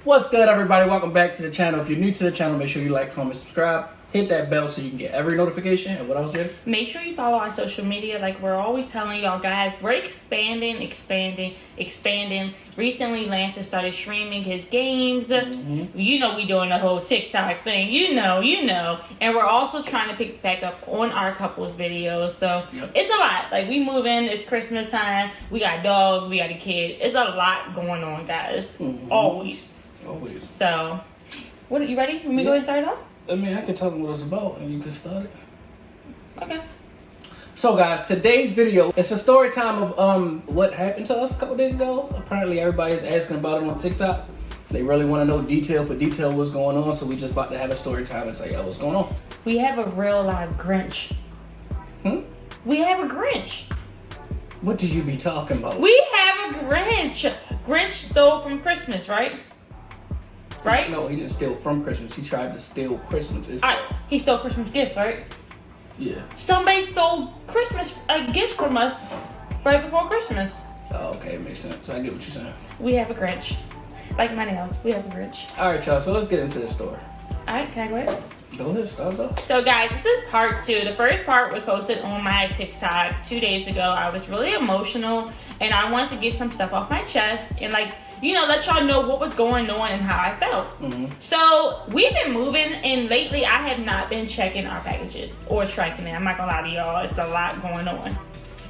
What's good, everybody? Welcome back to the channel. If you're new to the channel, make sure you like, comment, subscribe. Hit that bell so you can get every notification. And what else, Jayda? Make sure you follow our social media. Like we're always telling y'all guys, we're expanding. Recently, Lance has started streaming his games. You know we doing the whole TikTok thing. You know. And we're also trying to pick back up on our couples videos. So It's a lot. Like we move in, it's Christmas time. We got dogs, we got a kid. It's a lot going on, guys. Always. So, what are you ready? Let me go ahead and start it off. I mean, I can tell them what it's about and you can start it. Okay. So guys, today's video, it's a story time of what happened to us a couple days ago. Apparently everybody's asking about it on TikTok. They really want to know detail for detail what's going on, so we just about to have a story time and say, yo, what's going on? We have a real live Grinch. We have a Grinch. What do you be talking about? We have a Grinch. Grinch stole from Christmas, right? Right? No, he didn't steal from Christmas. He tried to steal Christmas. He stole Christmas gifts, right? Yeah. Somebody stole Christmas gifts from us right before Christmas. Oh, okay, it makes sense. I get what you're saying. We have a Grinch. Like my nails, we have a Grinch. All right, y'all, so let's get into the story. All right, can I go ahead? Go ahead, start it off. So guys, this is part 2. The first part was posted on my TikTok 2 days ago. I was really emotional and I wanted to get some stuff off my chest and let y'all know what was going on and how I felt. So we've been moving and lately I have not been checking our packages or tracking it. I'm not gonna lie to y'all, it's a lot going on.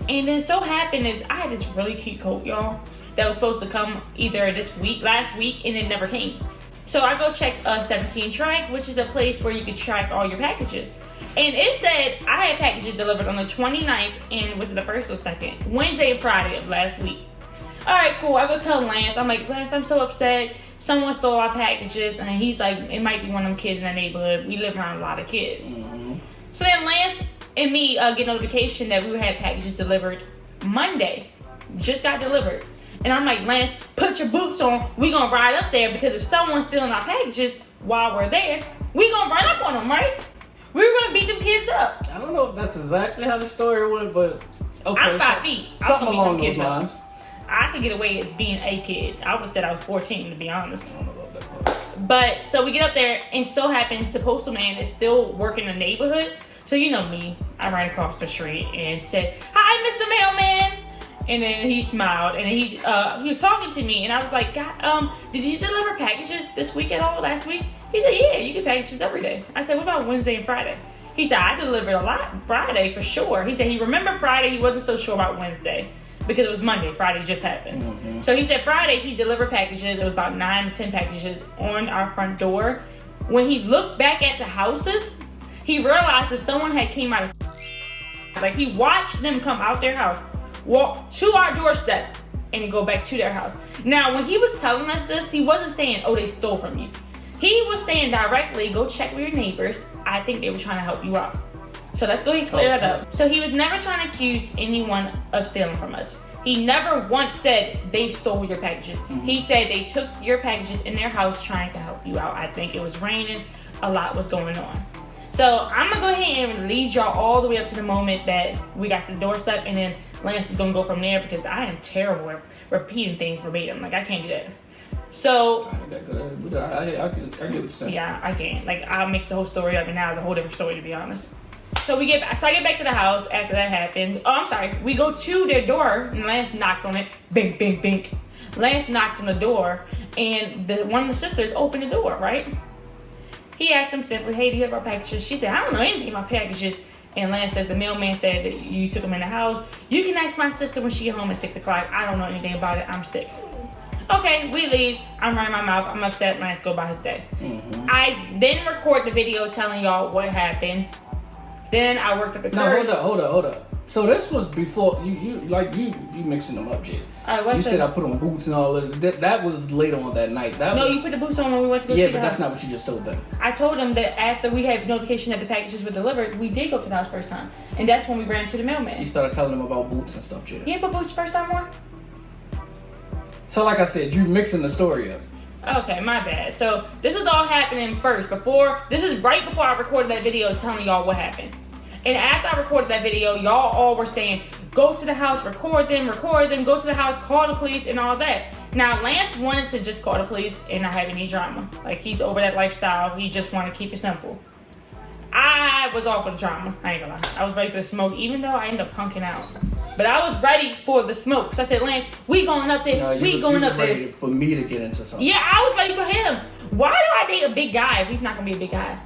And then so happened is I had this really cute coat, y'all, that was supposed to come either last week, and it never came. So I go check 17 Track, which is a place where you can track all your packages. And it said I had packages delivered on the 29th and was it the 1st or 2nd? Wednesday and Friday of last week. All right, cool. I go tell Lance. I'm like, Lance, I'm so upset. Someone stole our packages. And he's like, it might be one of them kids in the neighborhood. We live around a lot of kids. So then Lance and me get notification that we had packages delivered Monday. Just got delivered. And I'm like, Lance, put your boots on. We gonna ride up there because if someone's stealing our packages while we're there, we gonna run up on them, right? We're gonna beat them kids up. I don't know if that's exactly how the story went, but okay. I'm 5 feet. Something along those lines. I could get away as being a kid. I would say I was 14 to be honest. I don't know about that part. But so we get up there and so happens the postal man is still working in the neighborhood. So you know me, I ran across the street and said, "Hi, Mr. Mailman." And then he smiled and he was talking to me and I was like, God, did you deliver packages this week at all, last week? He said, yeah, you get packages every day. I said, what about Wednesday and Friday? He said, I delivered a lot Friday for sure. He said he remembered Friday, he wasn't so sure about Wednesday because it was Monday, Friday just happened. So he said Friday he delivered packages, it was about 9 to 10 packages on our front door. When he looked back at the houses, he realized that someone had came out of like he watched them come out their house, walk to our doorstep and then go back to their house. Now, when he was telling us this, he wasn't saying, oh, they stole from you. He was saying directly, go check with your neighbors. I think they were trying to help you out. So let's go ahead and clear that up. So he was never trying to accuse anyone of stealing from us. He never once said they stole your packages. He said they took your packages in their house trying to help you out. I think it was raining. A lot was going on. So I'm gonna go ahead and lead y'all all the way up to the moment that we got to the doorstep and then Lance is gonna go from there because I am terrible at repeating things verbatim. Like I can't do that. So I get what you're saying. yeah, I can't. Like I'll mix the whole story up and now it's a whole different story to be honest. So I get back to the house after that happened. Oh, I'm sorry. We go to their door and Lance knocked on it. Bing, bing, bing. Lance knocked on the door and one of the sisters opened the door, right? He asked him simply, hey, do you have our packages? She said, I don't know anything about packages. And Lance says, the mailman said that you took them in the house. You can ask my sister when she get home at 6 o'clock. I don't know anything about it. I'm sick. Okay, we leave. I'm running my mouth. I'm upset. Lance go by his day. I then record the video telling y'all what happened. Then I worked up the courage. No, hold up. So this was before you mixing them up, Jay. You said I put on boots and all of that. That was later on that night. You put the boots on when we went to go see the house. Yeah, but that's not what you just told them. I told them that after we had notification that the packages were delivered, we did go to the house first time. And that's when we ran to the mailman. You started telling them about boots and stuff, Jay. You didn't put boots first time on? So like I said, you mixing the story up. Okay, my bad. So this is all happening first. This is right before I recorded that video telling y'all what happened. And after I recorded that video, y'all all were saying, go to the house, record them, go to the house, call the police and all that. Now, Lance wanted to just call the police and not have any drama. Like, he's over that lifestyle. He just wanted to keep it simple. I was all for the drama. I ain't gonna lie. I was ready for the smoke, even though I ended up punking out. But I was ready for the smoke. So I said, Lance, we going up there. No, we going up there. Ready for me to get into something. Yeah, I was ready for him. Why do I date a big guy if he's not gonna be a big guy?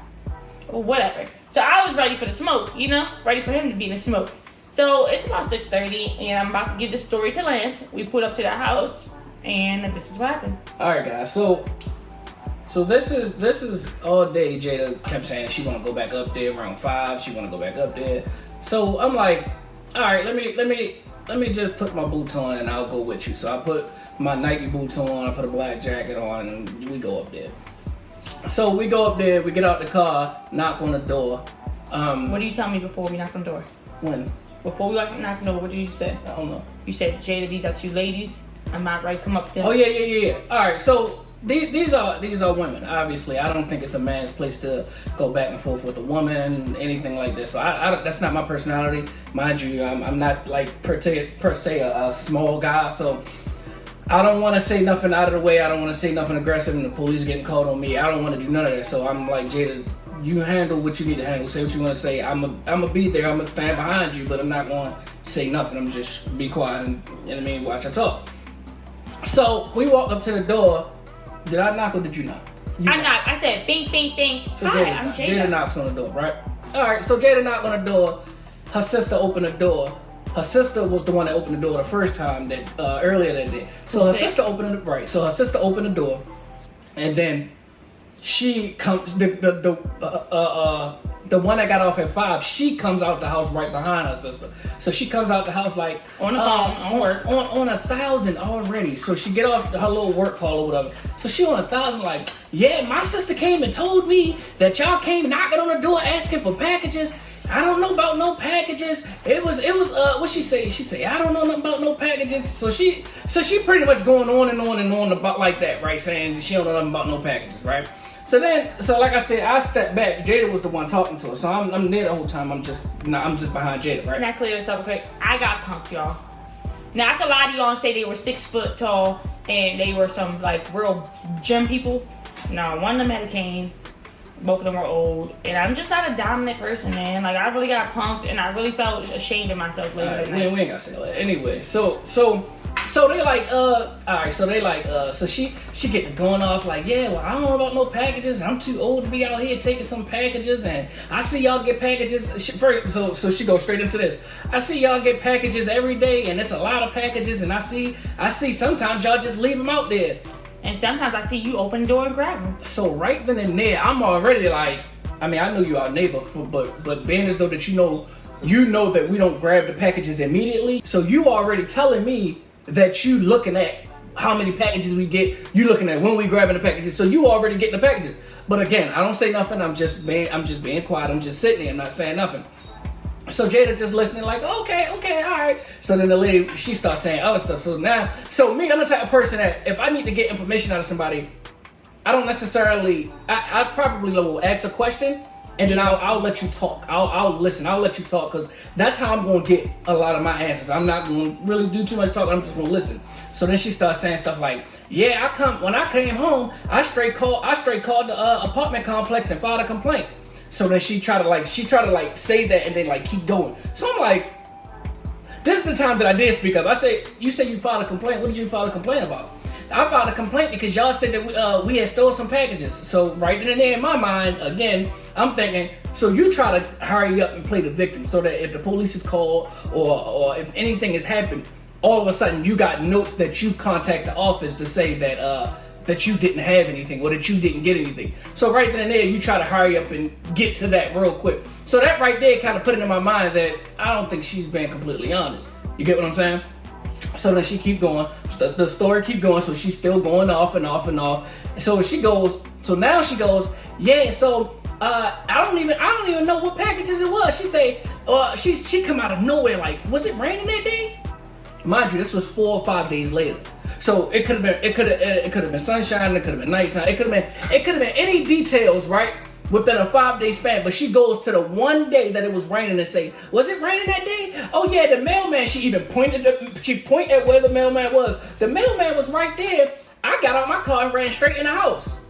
Or whatever. So I was ready for the smoke, you know? Ready for him to be in the smoke. So it's about 6:30, and I'm about to give the story to Lance. We pulled up to the house, and this is what happened. All right, guys. So this is all day. Jayda kept saying she want to go back up there around 5. She want to go back up there. So I'm like, all right, let me just put my boots on and I'll go with you. So I put my Nike boots on. I put a black jacket on, and we go up there. So we go up there. We get out the car, knock on the door. What did you tell me before we knocked on the door? When? Before we knocked on the door, what did you say? I don't know. You said, Jayda, these are 2 ladies. I'm not ready to come up there. Oh yeah. All right, so these are women. Obviously, I don't think it's a man's place to go back and forth with a woman, anything like this. So I that's not my personality, mind you. I'm not like per se a small guy, so I don't want to say nothing out of the way. I don't want to say nothing aggressive, and the police getting called on me. I don't want to do none of that. So I'm like, Jayda, you handle what you need to handle. Say what you want to say. I'm gonna be there. I'm gonna stand behind you, but I'm not going to say nothing. I'm just be quiet and, you know what I mean, watch I talk. So we walked up to the door. Did I knock or did you knock? I knocked. I said, bing, bing, bing. So Hi, I'm Jayda. Jayda knocks on the door, right? All right, so Jayda knocked on the door. Her sister opened the door. Her sister was the one that opened the door the first time that earlier that day. So her sister opened the right. So her sister opened the door, and then she comes. The one that got off at 5, she comes out the house right behind her sister. So she comes out the house like on the phone, on work, on 1,000 already. So she get off her little work call or whatever. So she on 1,000 like, yeah, my sister came and told me that y'all came knocking on the door asking for packages. I don't know about no packages. It was what she say? She say, I don't know nothing about no packages. So she pretty much going on and on about like that, right? Saying she don't know nothing about no packages, right? So like I said, I stepped back. Jayda was the one talking to her, so I'm there the whole time. I'm just behind Jayda, right? Can I clear this up quick? I got punked, y'all. Now I could lie to y'all and say they were 6 foot tall and they were some like real gym people. No, one of them had a cane. Both of them were old, and I'm just not a dominant person, man. Like, I really got punked, and I really felt ashamed of myself later that night. We ain't gotta say that. Anyway, so they like, alright, so they like, so she get to going off like, yeah, well, I don't know about no packages. I'm too old to be out here taking some packages, and I see y'all get packages. So she goes straight into this. I see y'all get packages every day, and it's a lot of packages, and I see sometimes y'all just leave them out there. And sometimes I see you open the door and grab them. So right then and there, I'm already like, I mean, I know you our neighbor, but being as though that you know that we don't grab the packages immediately. So you already telling me that you looking at how many packages we get. You looking at when we grabbing the packages. So you already getting the packages. But again, I don't say nothing. I'm just being quiet. I'm just sitting there. I'm not saying nothing. So Jayda just listening like, okay, all right. So then the lady, she starts saying other stuff. So me, I'm the type of person that if I need to get information out of somebody, I don't necessarily, I probably will ask a question and then I'll let you talk. I'll listen. I'll let you talk because that's how I'm going to get a lot of my answers. I'm not going to really do too much talking. I'm just going to listen. So then she starts saying stuff like, yeah, when I came home, I straight called the apartment complex and filed a complaint. So then she tried to say that and then like keep going. So I'm like, this is the time that I did speak up. I say, you say you filed a complaint. What did you file a complaint about? I filed a complaint because y'all said that we had stole some packages. So right then and there in my mind, again, I'm thinking, so you try to hurry up and play the victim so that if the police is called or if anything has happened, all of a sudden you got notes that you contact the office to say that you didn't have anything or that you didn't get anything. So right then and there, you try to hurry up and get to that real quick. So that right there kind of put it in my mind that I don't think she's being completely honest. You get what I'm saying? So then she keep going. The story keep going. So she's still going off and off and off. So now she goes, yeah. So I don't even know what packages it was. She say, she come out of nowhere like, was it raining that day? Mind you, this was 4 or 5 days later. So it could have been sunshine, it could have been nighttime, it could have been any details, right? within a 5-day span. But she goes to the one day that it was raining and say, was it raining that day? Oh yeah, the mailman, she even pointed at where the mailman was. The mailman was right there. I got out my car and ran straight in the house.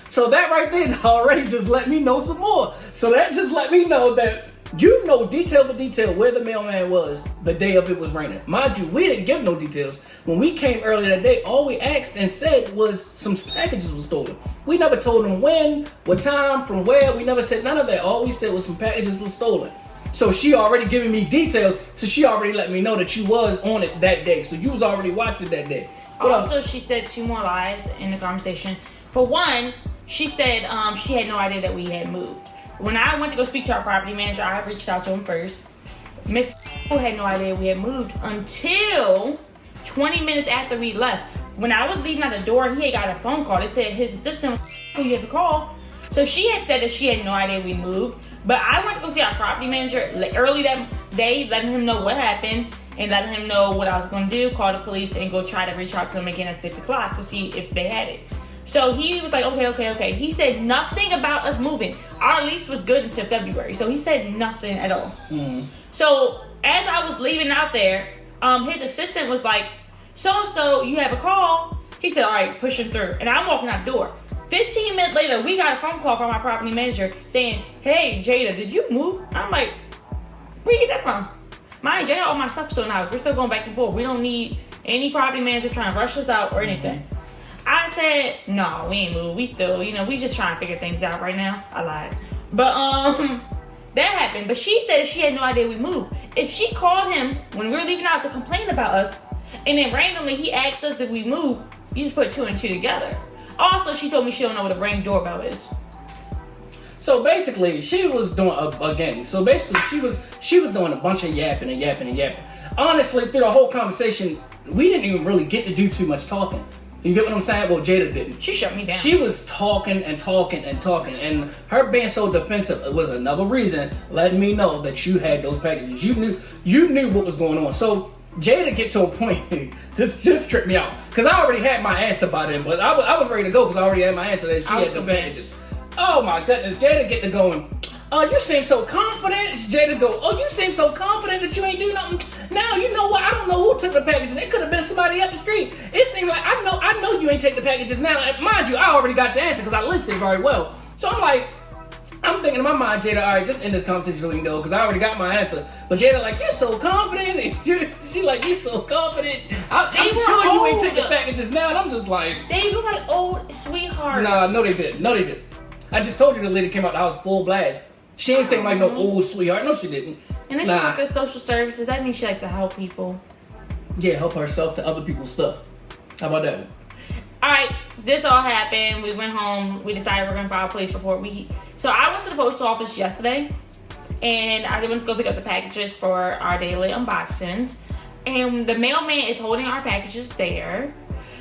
So that right there already just let me know some more. So that just let me know that you know detail for detail where the mailman was the day of it was raining. Mind you, we didn't give no details. When we came earlier that day, all we asked and said was some packages were stolen. We never told them when, what time, from where. We never said none of that. All we said was some packages were stolen. So she already giving me details. So she already let me know that you was on it that day. So you was already watching it that day. Also, she said 2 more lies in the conversation. For one, she said she had no idea that we had moved. When I went to go speak to our property manager, I reached out to him first. Miss had no idea we had moved until 20 minutes after we left. When I was leaving out the door, he had got a phone call. They said his assistant, who you have to call. So she had said that she had no idea we moved. But I went to go see our property manager early that day, letting him know what happened and letting him know what I was going to do, call the police, and go try to reach out to them again at 6 o'clock to see if they had it. So he was like, okay. He said nothing about us moving. Our lease was good until February. So he said nothing at all. Mm. So as I was leaving out there, his assistant was like, so-and-so, you have a call? He said, all right, push him through. And I'm walking out the door. 15 minutes later, we got a phone call from our property manager saying, hey, Jayda, did you move? I'm like, where you get that from? Mind you, all my stuff's still in the house. We're still going back and forth. We don't need any property manager trying to rush us out or anything. I said, no, we ain't moved. We still, we just trying to figure things out right now. I lied. But that happened. But she said she had no idea we moved. If she called him when we were leaving out to complain about us, and then randomly he asked us if we moved, you just put 2 and 2 together. Also, she told me she don't know what a Ring doorbell is. So basically, she was doing So basically, she was doing a bunch of yapping and yapping and yapping. Honestly, through the whole conversation, we didn't even really get to do too much talking. You get what I'm saying? Well, Jayda didn't. She shut me down. She was talking and talking and talking, and her being so defensive was another reason letting me know that you had those packages. You knew what was going on. So Jayda get to a point. This tripped me out because I already had my answer by then, but I was ready to go because I already had my answer that she had the packages. Oh my goodness, Jayda get to going. Oh, you seem so confident. Jayda go, oh, you seem so confident that you ain't do nothing. Now, you know what? I don't know who took the packages. It could have been somebody up the street. It seemed like, I know you ain't take the packages now. And mind you, I already got the answer because I listened very well. So I'm thinking in my mind, Jayda, all right, just end this conversation so we can go because I already got my answer. But Jayda like, you're so confident. And she like, you're so confident. I'm sure you ain't take the packages now. And I'm just like. They look like old sweethearts. Nah, no they didn't. I just told you the lady came out the house full blast. She ain't saying like no old sweetheart. No, she didn't. And then she worked at social services. That means she likes to help people. Yeah, help herself to other people's stuff. How about that? Alright, this all happened. We went home. We decided we're going to file a police report. So I went to the post office yesterday. And I went to go pick up the packages for our daily unboxings. And the mailman is holding our packages there.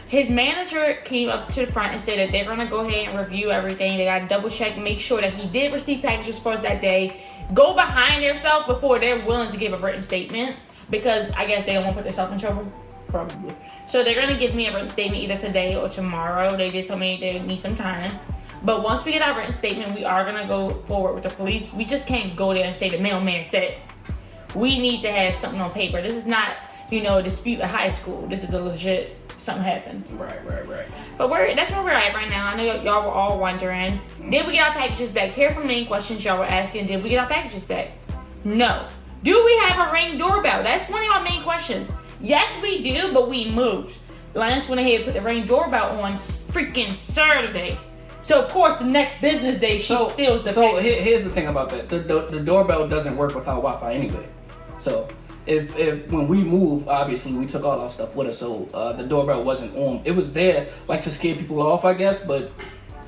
His manager came up to the front and said that they're going to go ahead and review everything. They got to double check and make sure that he did receive packages for us that day. Go behind themselves before they're willing to give a written statement. Because I guess they don't want to put themselves in trouble. Probably. So they're going to give me a written statement either today or tomorrow. They did tell me they need some time. But once we get our written statement, we are going to go forward with the police. We just can't go there and say the mailman said. We need to have something on paper. This is not, a dispute at high school. This is a legit... something happened. Right. But that's where we're at right now. I know y'all were all wondering, did we get our packages back? Here's some main questions y'all were asking. Did we get our packages back? No. Do we have a Ring doorbell? That's one of our main questions. Yes, we do, but we moved. Lance went ahead and put the Ring doorbell on freaking Saturday. So, of course, the next business day, she steals the package. So, here's the thing about that. The doorbell doesn't work without Wi-Fi anyway. So, if when we moved, obviously we took all our stuff with us, so the doorbell wasn't on. It was there like to scare people off, I guess, but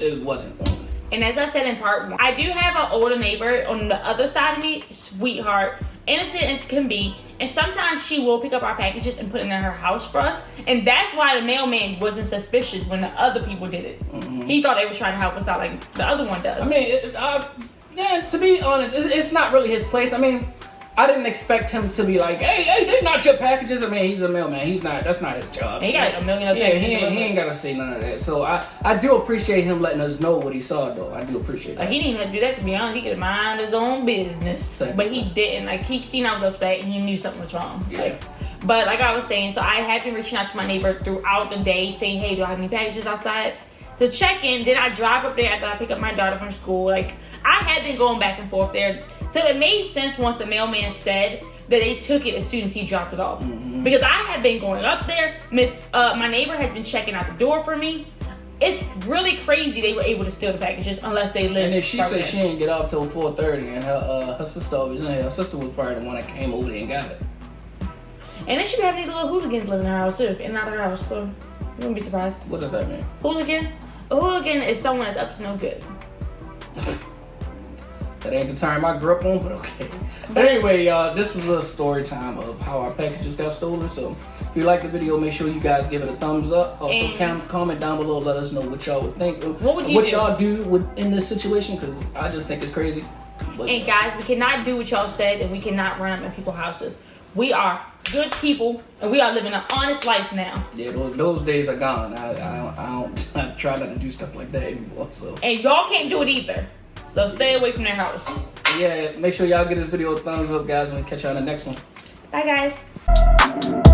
it wasn't on. And as I said in part 1, I do have an older neighbor on the other side of me, sweetheart, innocent as can be, and sometimes she will pick up our packages and put it in her house for us, and that's why the mailman wasn't suspicious when the other people did it. Mm-hmm. He thought they were trying to help us out like the other one does. I mean, to be honest, it's not really his place. I mean, I didn't expect him to be like, hey, they're not your packages. I mean, he's a mailman. He's not. That's not his job. He got like $1 million. Yeah, he ain't got to say none of that. So I do appreciate him letting us know what he saw, though. I do appreciate that. Like, he didn't even do that, to be honest. He could mind his own business. Exactly. But he didn't. Like, he seen I was upset and he knew something was wrong. Yeah. Like, but like I was saying, so I have been reaching out to my neighbor throughout the day saying, hey, do I have any packages outside? To check in. Then I drive up there after I pick up my daughter from school. Like, I had been going back and forth there. So it made sense once the mailman said that they took it as soon as he dropped it off. Mm-hmm. Because I had been going up there. My neighbor had been checking out the door for me. It's really crazy they were able to steal the packages unless they live. And if she said she didn't get up till 4:30, and her sister always in there. Her sister was probably the one that came over there and got it. And they should be having these little hooligans living in her house too, in another house. So you wouldn't be surprised. What does that mean? Hooligan? A hooligan is someone that's up to no good. That ain't the term I grew up on, but okay. But anyway, this was a story time of how our packages got stolen. So if you like the video, make sure you guys give it a thumbs up. Also, comment down below, let us know what y'all would think. What y'all do in this situation, because I just think it's crazy. But, and guys, we cannot do what y'all said, and we cannot run up in people's houses. We are good people, and we are living an honest life now. Yeah, those days are gone. I try not to do stuff like that anymore. So. And y'all can't do it either. So stay away from their house. Yeah, make sure y'all give this video a thumbs up, guys, and we'll catch y'all on the next one. Bye, guys.